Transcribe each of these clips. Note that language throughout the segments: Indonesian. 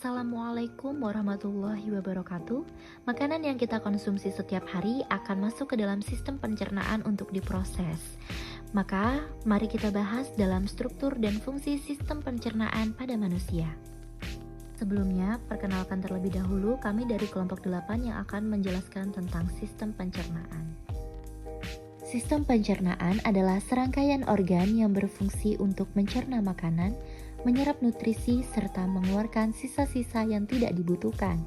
Assalamualaikum warahmatullahi wabarakatuh. Makanan yang kita konsumsi setiap hari akan masuk ke dalam sistem pencernaan untuk diproses. Maka, mari kita bahas dalam struktur dan fungsi sistem pencernaan pada manusia. Sebelumnya, perkenalkan terlebih dahulu kami dari kelompok 8 yang akan menjelaskan tentang sistem pencernaan. Sistem pencernaan adalah serangkaian organ yang berfungsi untuk mencerna makanan, menyerap nutrisi, serta mengeluarkan sisa-sisa yang tidak dibutuhkan.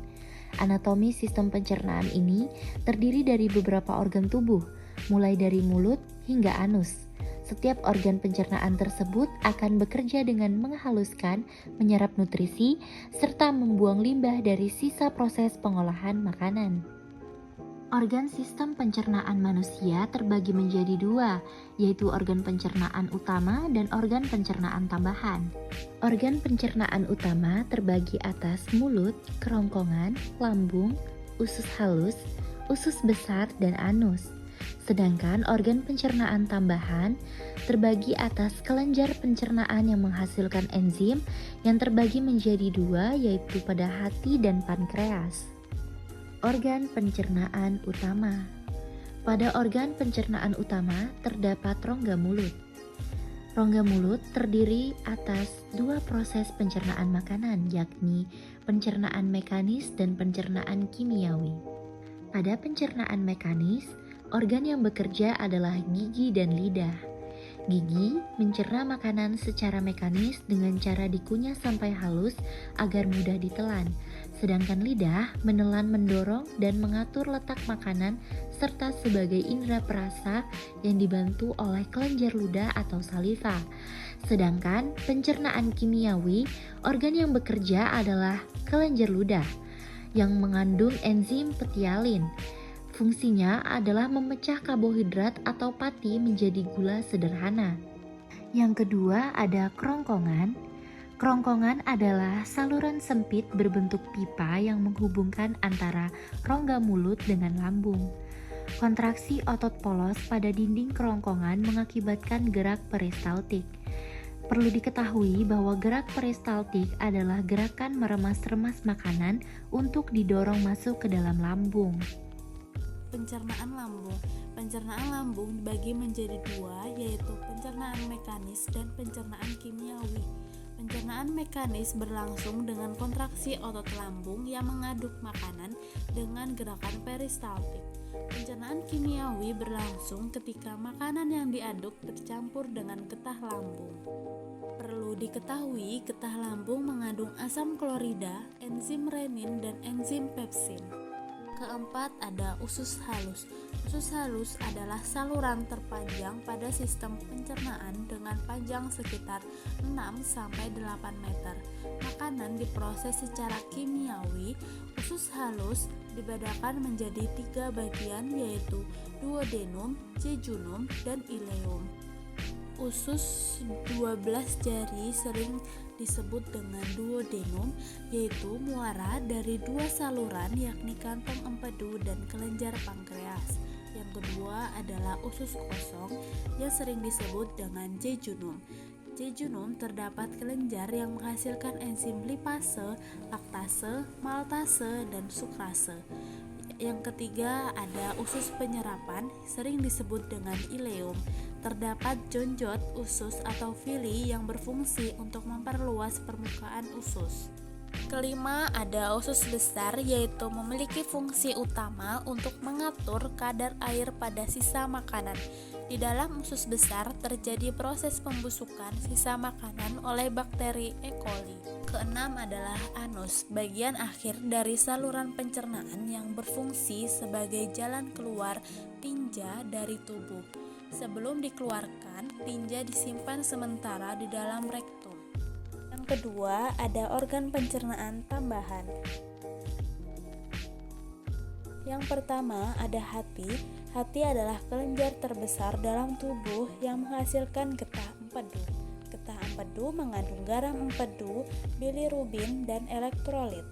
Anatomi sistem pencernaan ini terdiri dari beberapa organ tubuh, mulai dari mulut hingga anus. Setiap organ pencernaan tersebut akan bekerja dengan menghaluskan, menyerap nutrisi, serta membuang limbah dari sisa proses pengolahan makanan. Organ sistem pencernaan manusia terbagi menjadi dua, yaitu organ pencernaan utama dan organ pencernaan tambahan. Organ pencernaan utama terbagi atas mulut, kerongkongan, lambung, usus halus, usus besar, dan anus. Sedangkan organ pencernaan tambahan terbagi atas kelenjar pencernaan yang menghasilkan enzim yang terbagi menjadi dua, yaitu pada hati dan pankreas. Organ pencernaan utama. Pada organ pencernaan utama terdapat rongga mulut. Rongga mulut terdiri atas dua proses pencernaan makanan, yakni pencernaan mekanis dan pencernaan kimiawi. Pada pencernaan mekanis, organ yang bekerja adalah gigi dan lidah. Gigi mencerna makanan secara mekanis dengan cara dikunyah sampai halus agar mudah ditelan. Sedangkan lidah menelan, mendorong, dan mengatur letak makanan serta sebagai indera perasa yang dibantu oleh kelenjar ludah atau saliva. Sedangkan pencernaan kimiawi, organ yang bekerja adalah kelenjar ludah yang mengandung enzim petialin. Fungsinya adalah memecah karbohidrat atau pati menjadi gula sederhana. Yang kedua ada kerongkongan. Kerongkongan adalah saluran sempit berbentuk pipa yang menghubungkan antara rongga mulut dengan lambung. Kontraksi otot polos pada dinding kerongkongan mengakibatkan gerak peristaltik. Perlu diketahui bahwa gerak peristaltik adalah gerakan meremas-remas makanan untuk didorong masuk ke dalam lambung. Pencernaan lambung. Pencernaan lambung dibagi menjadi dua, yaitu pencernaan mekanis dan pencernaan kimiawi. Pencernaan mekanis berlangsung dengan kontraksi otot lambung yang mengaduk makanan dengan gerakan peristaltik. Pencernaan kimiawi berlangsung ketika makanan yang diaduk bercampur dengan getah lambung. Perlu diketahui, getah lambung mengandung asam klorida, enzim renin, dan enzim pepsin. Keempat ada usus halus. Usus halus adalah saluran terpanjang pada sistem pencernaan dengan panjang sekitar 6-8 meter. Makanan diproses secara kimiawi. Usus halus dibedakan menjadi 3 bagian, yaitu duodenum, jejunum, dan ileum. Usus 12 jari sering disebut dengan duodenum, yaitu muara dari dua saluran yakni kantong empedu dan kelenjar pankreas. Yang kedua adalah usus kosong yang sering disebut dengan jejunum. Jejunum terdapat kelenjar yang menghasilkan enzim lipase, laktase, maltase, dan sukrase. Yang ketiga ada usus penyerapan, sering disebut dengan ileum. Terdapat jonjot usus atau villi yang berfungsi untuk memperluas permukaan usus. Kelima ada usus besar, yaitu memiliki fungsi utama untuk mengatur kadar air pada sisa makanan. Di dalam usus besar terjadi proses pembusukan sisa makanan oleh bakteri E. coli. Keenam adalah anus, bagian akhir dari saluran pencernaan yang berfungsi sebagai jalan keluar tinja dari tubuh. Sebelum dikeluarkan, tinja disimpan sementara di dalam rektum. Yang kedua ada organ pencernaan tambahan. Yang pertama ada hati. Hati adalah kelenjar terbesar dalam tubuh yang menghasilkan getah empedu. Getah empedu mengandung garam empedu, bilirubin, dan elektrolit.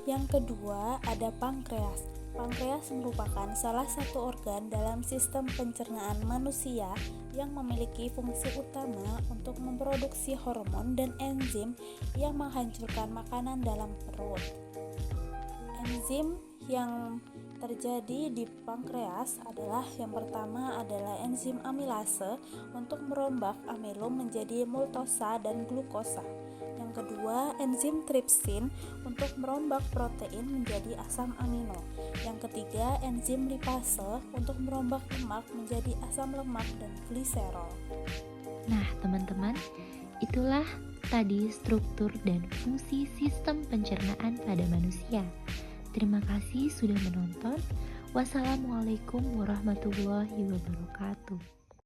Yang kedua ada pankreas. Pankreas merupakan salah satu organ dalam sistem pencernaan manusia yang memiliki fungsi utama untuk memproduksi hormon dan enzim yang menghancurkan makanan dalam perut. Enzim yang terjadi di pankreas adalah yang pertama adalah enzim amilase untuk merombak amilum menjadi maltosa dan glukosa. Yang kedua, enzim tripsin untuk merombak protein menjadi asam amino. Yang ketiga, enzim lipase untuk merombak lemak menjadi asam lemak dan gliserol. Nah, teman-teman, itulah tadi struktur dan fungsi sistem pencernaan pada manusia. Terima kasih sudah menonton. Wassalamualaikum warahmatullahi wabarakatuh.